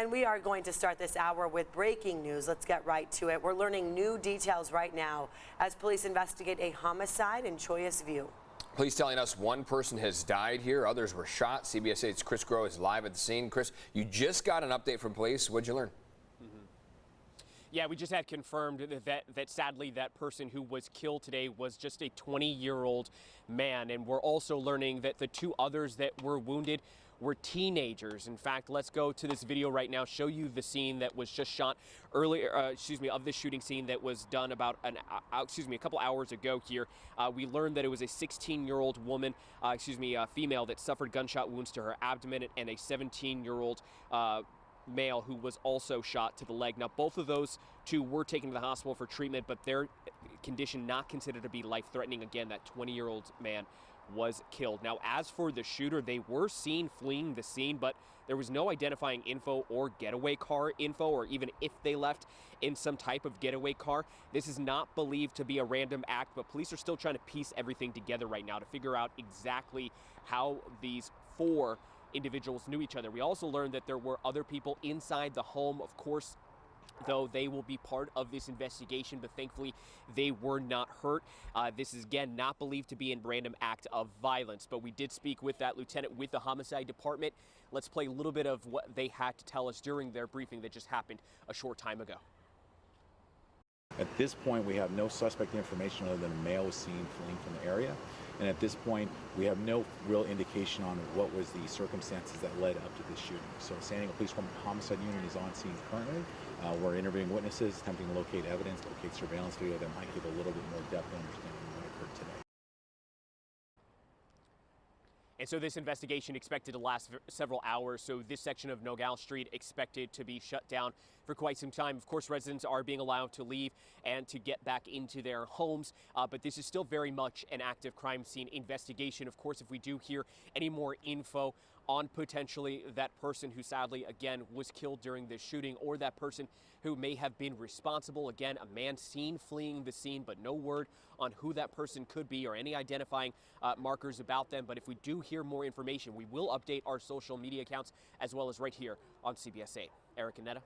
And we are going to start this hour with breaking news. Let's get right to it. We're learning new details right now as police investigate a homicide in Choya's View. Police telling us one person has died here, others were shot. CBS 8's Chris Groh is live at the scene. Chris, you just got an update from police. What'd you learn? Yeah, we just had confirmed that sadly that person who was killed today was just a 20-year-old man. And we're also learning that the two others that were wounded were teenagers. In fact, let's go to this video right now, show you the scene that was just shot earlier, of this shooting scene that was done about a couple hours ago here. We learned that it was a 16-year-old woman, female that suffered gunshot wounds to her abdomen, and a 17-year-old male who was also shot to the leg. Now, both of those two were taken to the hospital for treatment, but their condition not considered to be life-threatening. Again, that 20-year-old man was killed. Now, as for the shooter, they were seen fleeing the scene, but there was no identifying info or getaway car info, or even if they left in some type of getaway car. This is not believed to be a random act, but police are still trying to piece everything together right now to figure out exactly how these four individuals knew each other. We also learned that there were other people inside the home, of course, though they will be part of this investigation, but thankfully they were not hurt. This is, again, not believed to be a random act of violence, but we did speak with that lieutenant with the homicide department. Let's play a little bit of what they had to tell us during their briefing that just happened a short time ago. At this point, we have no suspect information other than a male was seen fleeing from the area. And at this point, we have no real indication on what was the circumstances that led up to this shooting. So San Diego Police Homicide Unit is on scene currently. We're interviewing witnesses, attempting to locate evidence, locate surveillance video that might give a little bit more depth and understanding of what occurred today. And so this investigation expected to last several hours. So this section of Nogales Street expected to be shut down for quite some time. Of course, residents are being allowed to leave and to get back into their homes. But this is still very much an active crime scene investigation. Of course, if we do hear any more info on potentially that person who sadly, again, was killed during this shooting, or that person who may have been responsible. Again, a man seen fleeing the scene, but no word on who that person could be or any identifying markers about them. But if we do hear more information, we will update our social media accounts as well as right here on CBS 8. Eric and Netta.